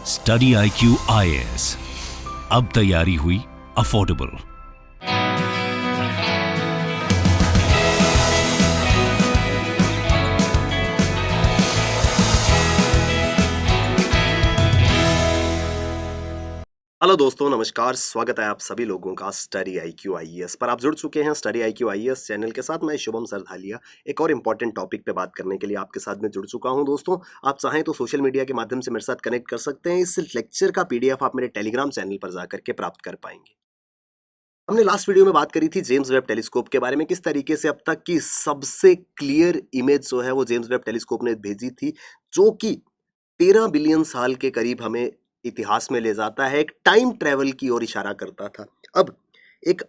Study IQ IAS, अब तैयारी हुई अफोर्डेबल। हेलो दोस्तों, नमस्कार। स्वागत है आप सभी लोगों का स्टडी IQ IAS पर। आप जुड़ चुके हैं स्टडी IQ IAS चैनल के साथ। मैं शुभम सरधालिया एक और इम्पॉर्टेंट टॉपिक पे बात करने के लिए आपके साथ में जुड़ चुका हूं। दोस्तों, आप चाहें तो सोशल मीडिया के माध्यम से मेरे साथ कनेक्ट कर सकते हैं। इस लेक्चर का PDF आप मेरे टेलीग्राम चैनल पर जाकर के प्राप्त कर पाएंगे। हमने लास्ट वीडियो में बात करी थी जेम्स वेब टेलीस्कोप के बारे में, किस तरीके से अब तक की सबसे क्लियर इमेज जो है वो जेम्स वेब टेलीस्कोप ने भेजी थी, जो कि 13 बिलियन साल के करीब हमें इतिहास में ले जाता है, एक टाइम ट्रेवल की ओर इशारा करता था। अब एक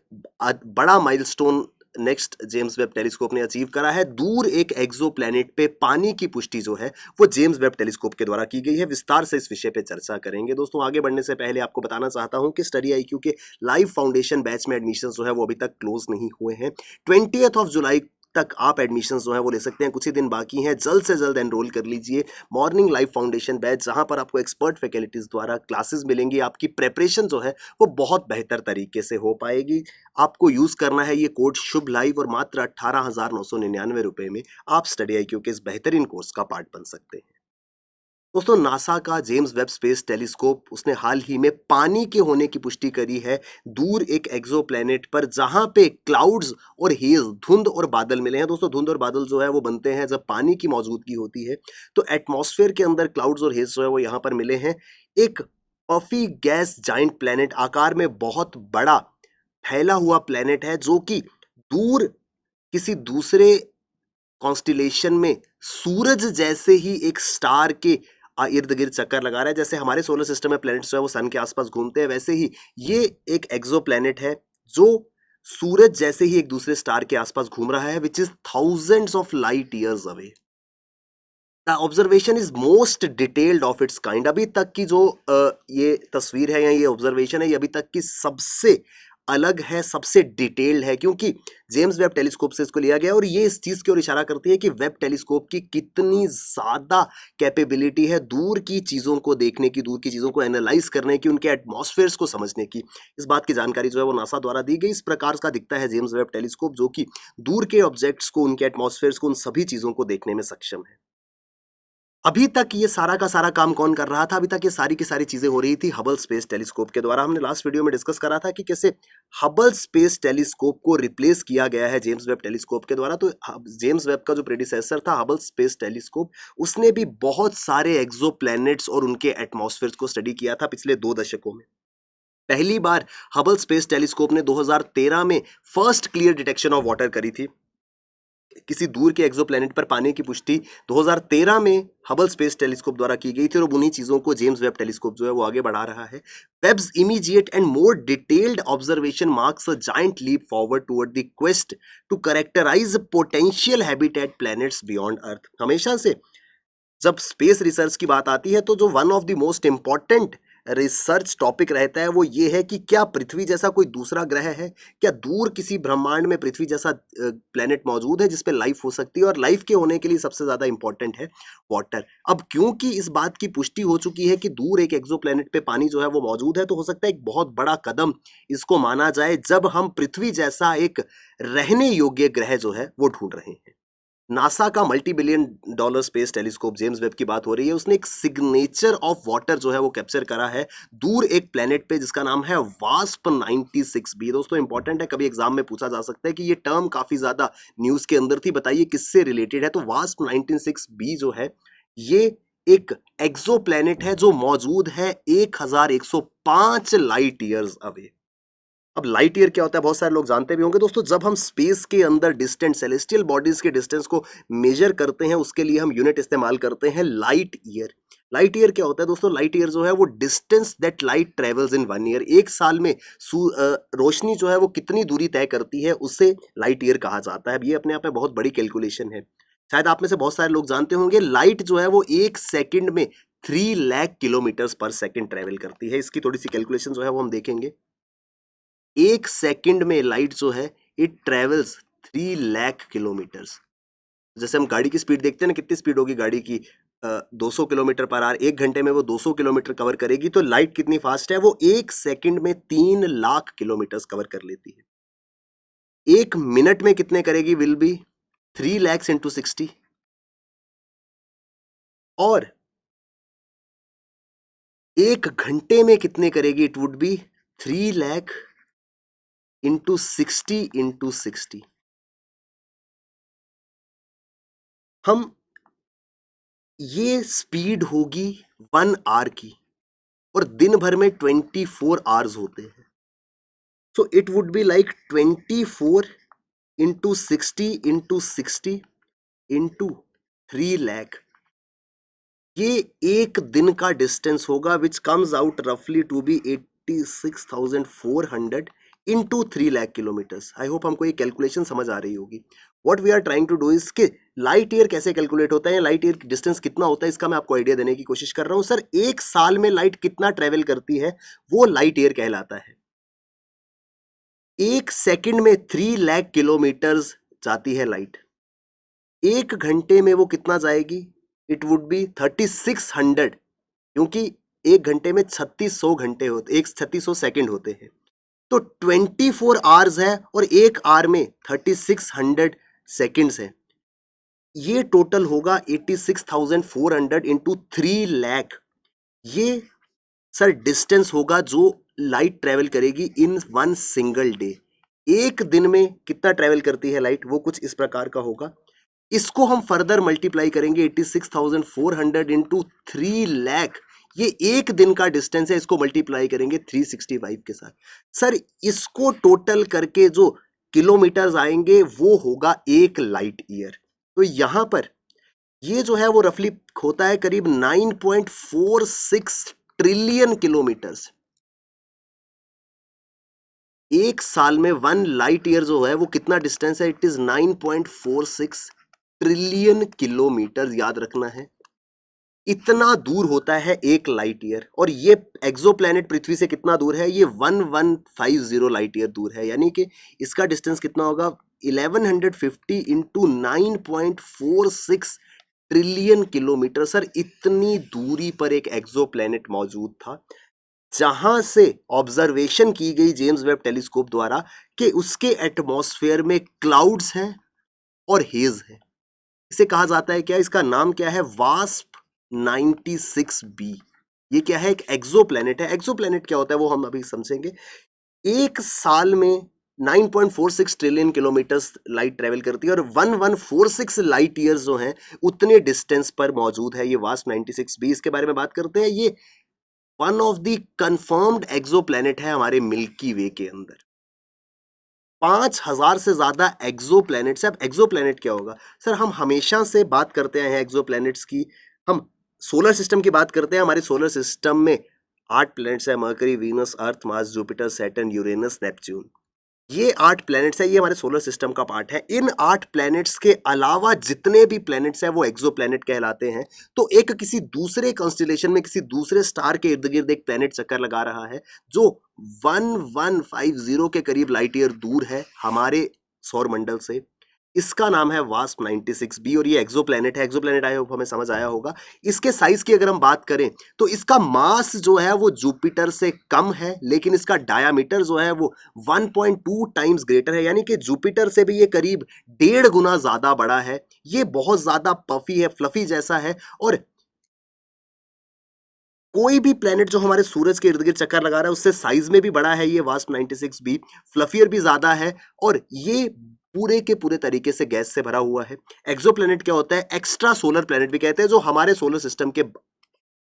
बड़ा milestone next James Webb telescope ने अचीव करा है। दूर एक एक्सोप्लैनेट पे पानी की पुष्टि जो है वो जेम्स वेब टेलीस्कोप के द्वारा की गई है। विस्तार से इस विषय पे चर्चा करेंगे। दोस्तों, आगे बढ़ने से पहले आपको बताना चाहता हूं कि स्टडी IQ के लाइव फाउंडेशन बैच में एडमिशन जो है वो अभी तक क्लोज नहीं हुए हैं। 20th जुलाई तक आप एडमिशन जो है वो ले सकते हैं। कुछ ही दिन बाकी हैं, जल्द से जल्द एनरोल कर लीजिए। मॉर्निंग लाइव फाउंडेशन बैच, जहां पर आपको एक्सपर्ट फैकल्टीज द्वारा क्लासेस मिलेंगी। आपकी प्रेपरेशन जो है वो बहुत बेहतर तरीके से हो पाएगी। आपको यूज करना है ये कोड शुभ लाइव, और मात्र 18,999 रुपए में आप स्टडी IQ के इस बेहतरीन कोर्स का पार्ट बन सकते हैं। दोस्तों, नासा का जेम्स वेब स्पेस टेलीस्कोप उसने हाल ही में पानी के होने की पुष्टि करी है दूर एक एक्सोप्लैनेट पर, जहां पे क्लाउड्स और हेज, धुंध और बादल मिले हैं। दोस्तों, धुंध और बादल जो है वो बनते हैं जब पानी की मौजूदगी होती है। तो एटमॉस्फेयर के अंदर क्लाउड्स और हेज जो है वो यहाँ पर मिले हैं। एक पफी गैस जाइंट प्लैनेट, आकार में बहुत बड़ा फैला हुआ प्लैनेट है, जो कि दूर किसी दूसरे कॉन्स्टिलेशन में सूरज जैसे ही एक स्टार के इर्द गिर्द चक्कर लगा रहा है। जैसे हमारे सोलर सिस्टम में प्लैनेट्स जो है वो सन के आसपास घूमते हैं, वैसे ही ये एक एक्सोप्लैनेट है जो सूरज जैसे ही एक दूसरे स्टार के आसपास घूम रहा है, which is thousands of light years away. The observation is most detailed of its kind. अभी तक की जो ये तस्वीर है या ये ऑब्जर्वेशन है, ये अभी तक की सबसे अलग है, सबसे डिटेल्ड है, क्योंकि जेम्स वेब टेलीस्कोप से इसको लिया गया। और ये इस चीज की ओर इशारा करती है कि वेब टेलीस्कोप की कितनी ज्यादा कैपेबिलिटी है दूर की चीजों को देखने की, दूर की चीजों को एनालाइज करने की, उनके एटमॉस्फेयर्स को समझने की। इस बात की जानकारी जो है वो नासा द्वारा दी गई। इस प्रकार का दिखता है जेम्स वेब टेलीस्कोप, जो कि दूर के ऑब्जेक्ट्स को, उनके एटमॉस्फेयर्स को, उन सभी चीजों को देखने में सक्षम है। अभी तक ये सारा का सारा काम कौन कर रहा था? अभी तक ये सारी की सारी चीजें हो रही थी हबल स्पेस टेलीस्कोप के द्वारा। हमने लास्ट वीडियो में डिस्कस करा था कि कैसे हबल स्पेस टेलीस्कोप को रिप्लेस किया गया है जेम्स वेब टेलीस्कोप के द्वारा। तो जेम्स वेब का जो प्रेडिसेसर था हबल स्पेस टेलीस्कोप, उसने भी बहुत सारे एक्सोप्लैनेट्स और उनके एटमॉस्फेयर को स्टडी किया था पिछले 2 दशकों में। पहली बार हबल स्पेस टेलीस्कोप ने 2013 में first clear detection of water करी थी। किसी दूर के एक्सोप्लैनेट पर पानी की पुष्टि 2013 में हबल स्पेस टेलीस्कोप द्वारा की गई थी, और उन्हीं चीजों को जेम्स वेब टेलीस्कोप जो है वो आगे बढ़ा रहा है। Webb's immediate and more detailed observation marks a giant leap forward toward the quest to characterize potential habitat planets beyond Earth. हमेशा से जब स्पेस रिसर्च की बात आती है तो जो one of the most important research topic रहता है वो ये है कि क्या पृथ्वी जैसा कोई दूसरा ग्रह है, क्या दूर किसी ब्रह्मांड में पृथ्वी जैसा प्लेनेट मौजूद है जिसपे लाइफ हो सकती है। और लाइफ के होने के लिए सबसे ज्यादा इंपॉर्टेंट है वाटर। अब क्योंकि इस बात की पुष्टि हो चुकी है कि दूर एक एक्सोप्लैनेट पे पानी जो है वो मौजूद है, तो हो सकता है एक बहुत बड़ा कदम इसको माना जाए जब हम पृथ्वी जैसा एक रहने योग्य ग्रह जो है वो ढूंढ रहे हैं। नासा का $multi-billion space telescope James Webb की बात हो रही है, उसने एक सिग्नेचर ऑफ वाटर जो है वो कैप्चर करा है दूर एक प्लेनेट पे, जिसका नाम है वास्प 96b। दोस्तों, इंपॉर्टेंट है, कभी एग्जाम में पूछा जा सकता है कि ये टर्म काफी ज्यादा न्यूज के अंदर थी, बताइए किससे रिलेटेड है। तो वास्प 96b जो है ये एक एक्सोप्लैनेट है जो मौजूद है 1105 लाइट ईयर्स अवे। अब लाइट ईयर क्या होता है बहुत सारे लोग जानते भी होंगे। दोस्तों, जब हम स्पेस के अंदर डिस्टेंस, सेलेस्टियल बॉडीज के डिस्टेंस को मेजर करते हैं, उसके लिए हम यूनिट इस्तेमाल करते हैं लाइट ईयर। लाइट ईयर क्या होता है दोस्तों? लाइट ईयर जो है वो distance that light travels in 1 year. एक साल में रोशनी जो है वो कितनी दूरी तय करती है, उसे लाइट ईयर कहा जाता है। ये अपने आप में बहुत बड़ी कैलकुलेशन है। शायद आप में से बहुत सारे लोग जानते होंगे, लाइट जो है वो 1 सेकंड में 3 लाख किलोमीटर पर सेकंड ट्रेवल करती है। इसकी थोड़ी सी कैलकुलेशन जो है वो हम देखेंगे। 1 सेकंड में लाइट जो है इट ट्रेवल्स 3 लाख किलोमीटर्स। जैसे हम गाड़ी की स्पीड देखते हैं ना, कितनी स्पीड होगी गाड़ी की, 200 किलोमीटर पर आवर, 1 घंटे में वो 200 किलोमीटर कवर करेगी, तो लाइट कितनी फास्ट है, वो 1 सेकंड में 3 लाख किलोमीटर कवर कर लेती है। 1 मिनट में कितने करेगी, विल बी 3 लैक्स इंटू 60, और 1 घंटे में कितने करेगी, it would B 3 lakh into 60 into 60। हम ये स्पीड होगी 1 आवर की, और दिन भर में 24 आवर्स होते हैं, so it would be like 24 into 60 into 60 into 3 lakh. ये एक दिन का डिस्टेंस होगा, विच कम्स आउट रफली to be 86,400 into 3 lakh kilometres. I hope हमको ये कैलकुलेशन समझ आ रही होगी। What we are trying to do is कि लाइट ईयर कैसे कैलकुलेट होता है, लाइट ईयर डिस्टेंस कितना होता है, इसका मैं आपको आइडिया देने की कोशिश कर रहा हूं। सर, 1 साल में लाइट कितना ट्रेवल करती है, वो लाइट ईयर कहलाता है। 1 सेकंड में 3 लाख किलोमीटर्स जाती है लाइट। 1 घंटे में वो कितना जाएगी, इट वुड बी 3600, क्योंकि 1 घंटे में 3600 घंटे होते, 3600 सेकंड होते हैं, तो 24 आवर्स है, और 1 आवर में 3600 सेकंड्स है। ये टोटल होगा 86,400 इंटू 3 लाख। ये सर डिस्टेंस होगा जो लाइट ट्रेवल करेगी इन 1 सिंगल डे। एक दिन में कितना ट्रेवल करती है लाइट, वो कुछ इस प्रकार का होगा। इसको हम फर्दर मल्टीप्लाई करेंगे 86,400 इंटू 3 लाख। ये एक दिन का डिस्टेंस है, इसको मल्टीप्लाई करेंगे 365 के साथ। सर, इसको टोटल करके जो किलोमीटर्स आएंगे वो होगा 1 लाइट ईयर। तो यहां पर ये जो है वो रफली होता है करीब 9.46 ट्रिलियन किलोमीटर्स। एक साल में 1 लाइट ईयर जो है वो कितना डिस्टेंस है, इट इज 9.46 ट्रिलियन किलोमीटर। याद रखना है, इतना दूर होता है 1 लाइट ईयर। और ये एक्सोप्लैनेट पृथ्वी से कितना दूर है, ये 1150 लाइट ईयर दूर है, यानी कि इसका डिस्टेंस कितना होगा, 1150 इंटू 9.46 ट्रिलियन किलोमीटर। सर, इतनी दूरी पर एक एक्सोप्लैनेट मौजूद था, जहां से ऑब्जर्वेशन की गई जेम्स वेब टेलीस्कोप द्वारा कि उसके एटमॉस्फेयर में क्लाउड्स हैं और हेज है। इसे कहा जाता है क्या, इसका नाम क्या है, वास्प 96b। ये क्या है, एक एक्सोप्लैनेट है। एक्सोप्लैनेट क्या होता है वो हम अभी समझेंगे। एक साल में 9.46 ट्रिलियन किलोमीटर्स लाइट ट्रेवल करती है, और 1146 लाइट ईयर्स जो हैं उतने डिस्टेंस पर मौजूद है ये वास्प 96b। इसके बारे में बात करते हैं। ये one of the confirmed exoplanet है हमारे मिल्की वे के अंदर। 5000 से ज्यादा एक्सोप्लैनेट्स है। अब एक्सोप्लैनेट क्या होगा, सर हम हमेशा से बात करते हैं एक्सोप्लैनेट्स की। हम सोलर सिस्टम की बात करते हैं। हमारे सोलर सिस्टम में 8 प्लैनेट्स है, Mercury, Venus, Earth, Mars, Jupiter, Saturn, Uranus, Neptune. ये 8 प्लैनेट्स है, ये हमारे सोलर सिस्टम का पार्ट है। इन 8 प्लैनेट्स के अलावा जितने भी प्लैनेट्स हैं वो एक्सोप्लैनेट कहलाते हैं। तो एक किसी दूसरे कॉन्स्टिलेशन में, किसी दूसरे स्टार के इर्द गिर्द एक प्लैनेट चक्कर लगा रहा है जो 1150 के करीब लाइट ईयर दूर है हमारे सौर मंडल से। इसका नाम है वास्प 96b, और ये एक्सोप्लैनेट है। एक्सोप्लैनेट आई होप हमें समझ आया होगा। इसके साइज की अगर हम बात करें तो इसका मास जो है वो जुपिटर से कम है, लेकिन इसका डायामीटर जो है वो 1.2 टाइम्स ग्रेटर है, यानी कि जुपिटर से भी ये करीब 1.5 गुना ज्यादा बड़ा है। ये बहुत ज्यादा पफी है, फ्लफी जैसा है। और कोई भी प्लेनेट जो हमारे सूरज के इर्द गिर्द चक्कर लगा रहा है उससे साइज में भी बड़ा है ये वास्प 96b, फ्लफियर भी ज्यादा है, और ये पूरे के पूरे तरीके से गैस से भरा हुआ है। एक्सोप्लैनेट क्या होता है, एक्स्ट्रा सोलर प्लैनेट भी कहते हैं, जो हमारे सोलर सिस्टम के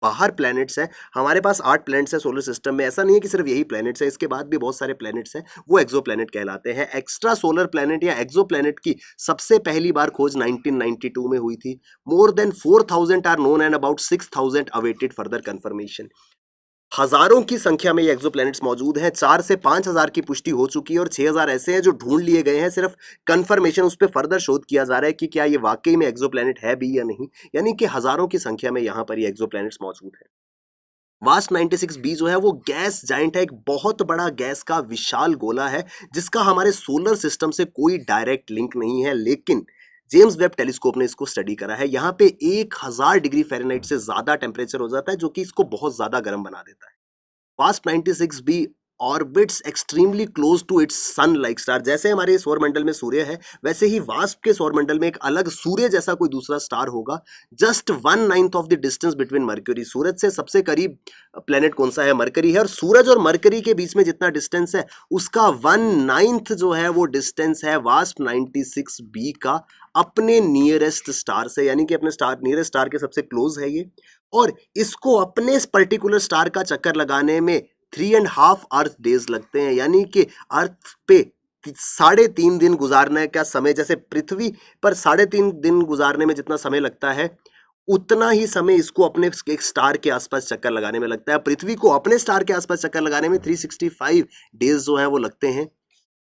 बाहर प्लैनेट्स हैं। हमारे पास 8 प्लैनेट्स हैं सोलर सिस्टम में। ऐसा नहीं है कि सिर्फ यही प्लैनेट्स हैं, इसके बाद भी बहुत सारे प्लैनेट्स हैं, वो एक्सोप्लैनेट कहलाते हैं। एक्स्ट्रा सोलर प्लैनेट या एक्सोप्लैनेट की सबसे पहली बार खोज 1992 में हुई थी। More than 4000 are known and about 6000 awaited further confirmation. हजारों की संख्या में ये एक्सोप्लैनेट्स मौजूद हैं। 4 से 5000 की पुष्टि हो चुकी है, और 6000 ऐसे हैं जो ढूंढ लिए गए हैं। सिर्फ कंफर्मेशन, उस पर फर्दर शोध किया जा रहा है कि क्या ये वाकई में एक्सोप्लैनेट है भी या नहीं। यानी कि हजारों की संख्या में यहाँ पर ये एक्सोप्लैनेट्स मौजूद है। वास्प 96b जो है वो गैस जाइंट है, एक बहुत बड़ा गैस का विशाल गोला है जिसका हमारे सोलर सिस्टम से कोई डायरेक्ट लिंक नहीं है। लेकिन जेम्स वेब टेलीस्कोप ने इसको स्टडी करा है। यहाँ पे 1000 डिग्री फ़ारेनहाइट से ज़्यादा टेम्परेचर हो जाता है, जो कि इसको बहुत ज़्यादा गर्म बना देता है। वास्प 96b orbits extremely close to its sun like star. जैसे हमारे सौरमंडल में सूर्य है, वैसे ही वास्प के सौरमंडल में एक अलग सूर्य जैसा कोई दूसरा स्टार होगा, just 1/9 of the distance between Mercury. सूरज से सबसे करीब प्लेनेट कौन सा है? मरकरी है, और सूरज और मरकरी के बीच में जितना डिस्टेंस है उसका 1/9 जो है वो डिस्टेंस है वास्प 96b का अपने नियरेस्ट स्टार से, यानी कि अपने स्टार नियरेस्ट स्टार के सबसे क्लोज है ये। और इसको अपने इस पर्टिकुलर स्टार का चक्कर लगाने में 3.5 अर्थ डेज लगते हैं, यानी कि अर्थ पे 3.5 दिन गुजारने का समय, जैसे पृथ्वी पर 3.5 दिन गुजारने में जितना समय लगता है, उतना ही समय इसको अपने एक स्टार के आसपास चक्कर लगाने में लगता है। पृथ्वी को अपने स्टार के आसपास चक्कर लगाने में 365 डेज जो है वो लगते हैं,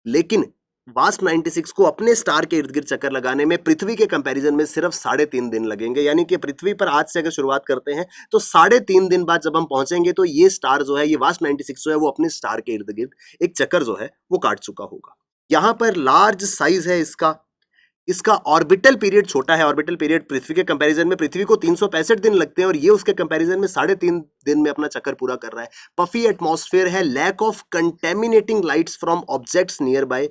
लेकिन वास्प 96 को अपने स्टार के इर्द गिर्द चक्कर लगाने में पृथ्वी के कंपैरिजन में सिर्फ 3.5 दिन लगेंगे। यानी कि पृथ्वी पर आज से अगर शुरुआत करते हैं तो 3.5 दिन बाद जब हम पहुंचेंगे तो ये स्टार जो है, ये वास्प 96 जो है वो अपने स्टार के इर्द गिर्द एक चक्कर जो है वो काट चुका होगा। यहाँ पर लार्ज साइज है इसका ऑर्बिटल पीरियड छोटा है। ऑर्बिटल पीरियड पृथ्वी के कंपैरिजन में, पृथ्वी को 365 दिन लगते हैं और ये उसके कंपैरिजन में 3.5 दिन में अपना चक्कर पूरा कर रहा है। पफी एटमॉस्फेयर है, lack of contaminating lights from objects nearby,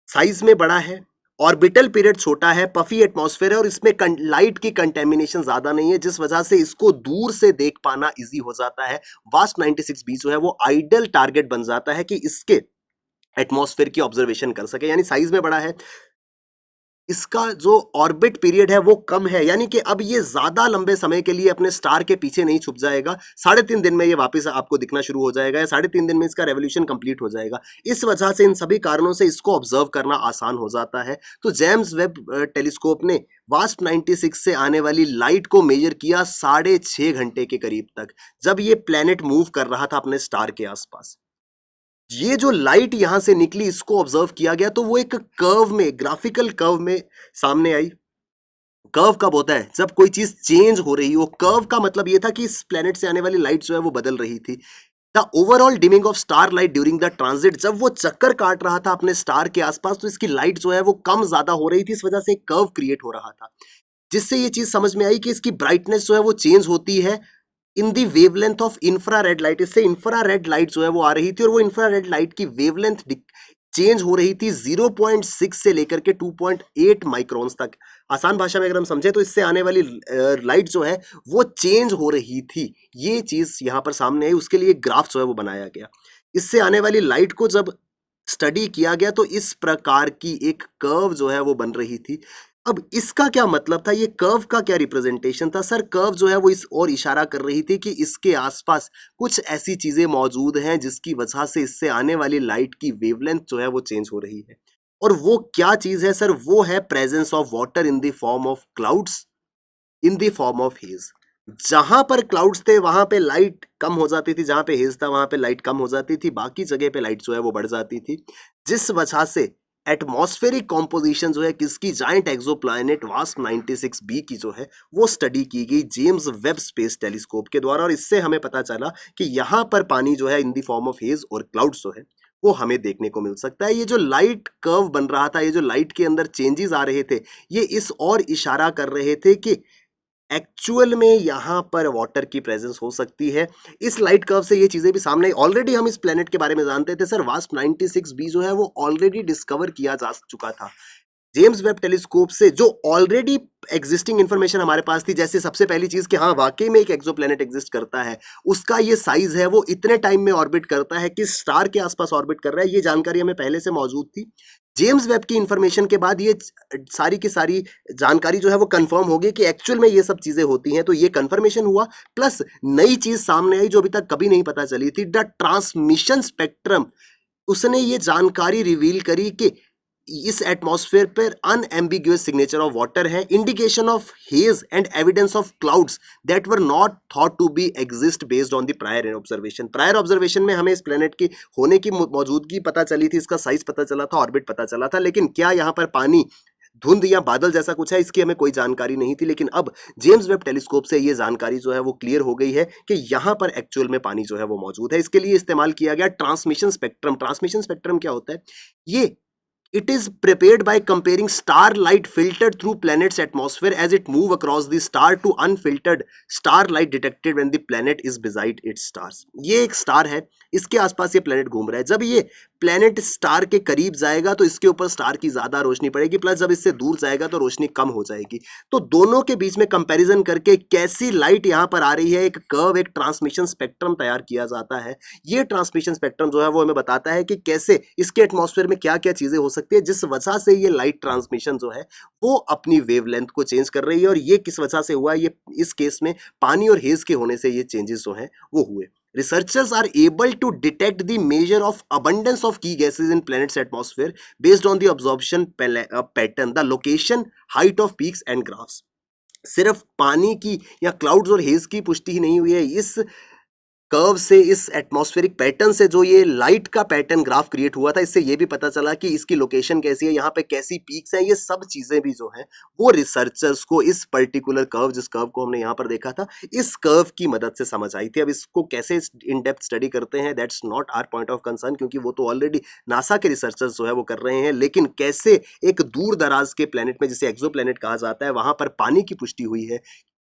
size में बड़ा है, ऑर्बिटल पीरियड छोटा है, पफी एटमॉस्फेयर है और इसमें लाइट की कंटेमिनेशन ज्यादा नहीं है, जिस वजह से इसको दूर से देख पाना इजी हो जाता है। वास्प 96b जो है वो आइडियल टारगेट बन जाता है कि इसके एटमॉस्फेयर की ऑब्जर्वेशन कर सके, यानी साइज में बड़ा है। इसका जो ऑर्बिट पीरियड है वो कम है, यानी कि अब ये ज्यादा लंबे समय के लिए अपने स्टार के पीछे नहीं छुप जाएगा। 3.5 दिन में ये वापस आपको दिखना शुरू हो जाएगा, या 3.5 दिन में इसका रेवोल्यूशन कंप्लीट हो जाएगा। इस वजह से इन सभी कारणों से इसको ऑब्जर्व करना आसान हो जाता है। तो जेम्स वेब टेलीस्कोप ने वास्प 96 से आने वाली लाइट को मेजर किया 6.5 घंटे के करीब तक, जब ये प्लेनेट मूव कर रहा था अपने स्टार के आसपास। ये जो लाइट यहां से निकली इसको ऑब्जर्व किया गया तो वो एक कर्व में, ग्राफिकल कर्व में सामने आई। कर्व कब होता है? जब कोई चीज चेंज हो रही हो। कर्व का मतलब ये था कि इस प्लेनेट से आने वाली लाइट जो है वो बदल रही थी। The overall dimming of star light during the transit, जब वो चक्कर काट रहा था अपने स्टार के आसपास तो इसकी लाइट जो है वो कम ज्यादा हो रही थी, इस वजह से एक कर्व क्रिएट हो रहा था, जिससे ये चीज समझ में आई कि इसकी ब्राइटनेस जो है वो चेंज होती है in the wavelength of infrared light. इससे इंफ्रारेड लाइट जो है वो आ रही थी और वो इंफ्रारेड लाइट की वेवलेंथ चेंज हो रही थी 0.6 से लेकर के 2.8 माइक्रोन्स तक। आसान भाषा में अगर हम समझे तो इससे आने वाली लाइट जो है वो चेंज हो रही थी। ये चीज यहां पर सामने आई, उसके लिए ग्राफ जो है वो बनाया गया। इससे आने वाली लाइट को जब स्टडी किया गया तो इस प्रकार की एक कर्व जो है वो बन रही थी। अब इसका क्या मतलब था? ये कर्व का क्या रिप्रेजेंटेशन था? सर, कर्व जो है वो इस और इशारा कर रही थी कि इसके आसपास कुछ ऐसी चीजें मौजूद हैं जिसकी वजह से इससे आने वाली लाइट की वेवलेंथ जो है वो चेंज हो रही है। और वो क्या चीज है सर? वो है presence of water in the form of clouds, in the form of hedge. जहां पर क्लाउड्स थे वहां पे लाइट कम हो जाती थी, जहां पे हेज था वहां पे लाइट कम हो जाती थी, बाकी जगह पे लाइट जो है वो बढ़ जाती थी, जिस वजह से एटमॉस्फेरिक कॉम्पोजिशन जो है किसकी, जायंट एक्सोप्लैनेट वास्प 96b की जो है वो स्टडी की गई जेम्स वेब स्पेस टेलीस्कोप के द्वारा। और इससे हमें पता चला कि यहाँ पर पानी जो है in the form of hedge और क्लाउड्स जो है वो हमें देखने को मिल सकता है। ये जो लाइट कर्व बन रहा था, ये जो लाइट के अंदर चेंजेस आ रहे थे, ये इस और इशारा कर रहे थे कि एक्चुअल में यहाँ पर वाटर की प्रेजेंस हो सकती है। इस लाइट कर्व से ये चीजें भी सामने, ऑलरेडी हम इस प्लेनेट के बारे में जानते थे सर। वास्प 96b जो है वो ऑलरेडी डिस्कवर किया जा चुका था जेम्स वेब टेलीस्कोप से, जो ऑलरेडी एग्जिस्टिंग इंफॉर्मेशन हमारे पास थी। जैसे सबसे पहली चीज कि हाँ वाकई में एक एक्सोप्लैनेट एग्जिस्ट करता है, उसका ये साइज है, वो इतने टाइम में ऑर्बिट करता है, किस स्टार के आसपास ऑर्बिट कर रहा है, ये जानकारी हमें पहले से मौजूद थी। जेम्स वेब की इंफॉर्मेशन के बाद ये सारी की सारी जानकारी जो है वो कंफर्म हो गई कि एक्चुअल में ये सब चीजें होती हैं। तो ये कंफर्मेशन हुआ, प्लस नई चीज सामने आई जो अभी तक कभी नहीं पता चली थी, द ट्रांसमिशन स्पेक्ट्रम। उसने ये जानकारी रिवील करी कि इस एटमॉस्फेयर पर अनएम्बिगुअस सिग्नेचर ऑफ वाटर है, indication of haze and evidence of clouds that were not thought to be exist based on the prior observation. Prior observation में हमें इस प्लेनेट की होने की मौजूदगी पता चली थी, इसका साइज पता चला था, ऑर्बिट पता चला था, लेकिन क्या यहाँ पर पानी, धुंध या बादल जैसा कुछ है, इसकी हमें कोई जानकारी नहीं थी। लेकिन अब जेम्स वेब टेलीस्कोप से ये जानकारी जो है वो क्लियर हो गई है कि यहाँ पर एक्चुअल में पानी जो है वो मौजूद है। इसके लिए इस्तेमाल किया गया ट्रांसमिशन स्पेक्ट्रम। ट्रांसमिशन स्पेक्ट्रम क्या होता है? ये It is prepared by comparing star light filtered through planet's atmosphere as it move across the star to unfiltered star light detected when the planet is beside its stars. ये एक star है, इसके आसपास ये प्लेनेट घूम रहा है। जब ये प्लेनेट स्टार के करीब जाएगा तो इसके ऊपर स्टार की ज्यादा रोशनी पड़ेगी, प्लस जब इससे दूर जाएगा तो रोशनी कम हो जाएगी। तो दोनों के बीच में कंपैरिजन करके कैसी लाइट यहाँ पर आ रही है, एक कर्व, एक ट्रांसमिशन स्पेक्ट्रम तैयार किया जाता है। ये ट्रांसमिशन स्पेक्ट्रम जो है वो हमें बताता है कि कैसे इसके एटमॉस्फेयर में क्या क्या चीजें हो सकती है, जिस वजह से ये लाइट ट्रांसमिशन जो है वो अपनी वेवलेंथ को चेंज कर रही है। और ये किस वजह से हुआ, ये इस केस में पानी और हेज के होने से ये चेंजेस जो है वो हुए। Researchers are able to detect the measure of abundance of key gases in planet's atmosphere based on the absorption pattern, the location, height of peaks and graphs. सिर्फ पानी की या क्लाउड्स और हेज की पुष्टि ही नहीं हुई है, इस कर्व से, इस एटमॉस्फेरिक पैटर्न से जो ये लाइट का पैटर्न ग्राफ क्रिएट हुआ था, इससे ये भी पता चला कि इसकी लोकेशन कैसी है, यहाँ पे कैसी पीक्स हैं। ये सब चीजें भी जो है वो रिसर्चर्स को इस पर्टिकुलर कर्व, जिस कर्व को हमने यहाँ पर देखा था, इस कर्व की मदद से समझ आई थी। अब इसको कैसे इन डेप्थ स्टडी करते हैं, that's not our point of concern, क्योंकि वो तो ऑलरेडी नासा के रिसर्चर्स जो है वो कर रहे हैं। लेकिन कैसे एक दूर दराज के प्लेनेट में, जिसे एक्सो प्लेनेट कहा जाता है, वहां पर पानी की पुष्टि हुई है,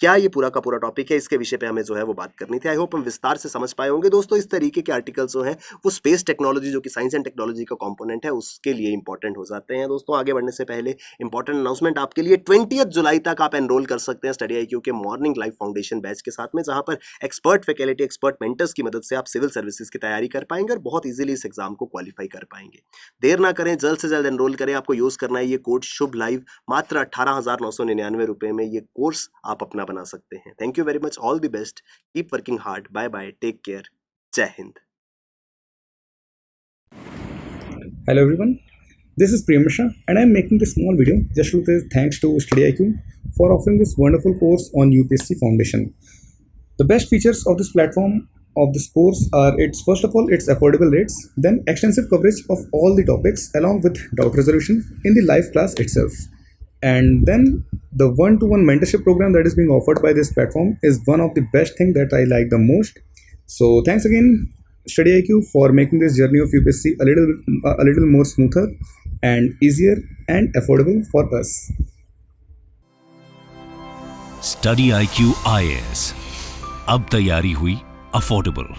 क्या ये पूरा का पूरा टॉपिक है, इसके विषय पे हमें जो है वो बात करनी थी। आई होप हम विस्तार से समझ पाए होंगे दोस्तों। इस तरीके के आर्टिकल्स जो हैं वो स्पेस टेक्नोलॉजी, जो कि साइंस एंड टेक्नोलॉजी का कंपोनेंट है, उसके लिए इंपॉर्टेंट हो जाते हैं। दोस्तों आगे बढ़ने से पहले इंपॉर्टेंट अनाउंसमेंट आपके लिए, 20 जुलाई तक आप एनरोल कर सकते हैं स्टडी आईक्यू के मॉर्निंग लाइफ फाउंडेशन बैच के साथ में, जहां पर एक्सपर्ट फैकल्टी, एक्सपर्ट मेंटर्स की मदद से आप सिविल सर्विसेज की तैयारी कर पाएंगे और बहुत ईजिली इस एग्जाम को क्वालिफाई कर पाएंगे। देर ना करें, जल्द से जल्द एनरोल करें। आपको यूज करना है ये कोड शुभ लाइव, मात्र 18,999 रुपए में ये कोर्स आप अपना बना सकते हैं। Thank you very much. All the best. Keep working hard. Bye bye. Take care. Jai Hind. Hello everyone, this is Prem Mishra and I am making this small video just to say thanks to StudyIQ for offering this wonderful course on UPSC Foundation. The best features of this platform, of this course, are first of all its affordable rates, then extensive coverage of all the topics along with doubt resolution in the live class itself. And then the one-to-one mentorship program that is being offered by this platform is one of the best thing that I like the most. So thanks again StudyIQ for making this journey of UPSC a little more smoother and easier and affordable for us. Study IQ IAS, अब तैयारी हुई affordable.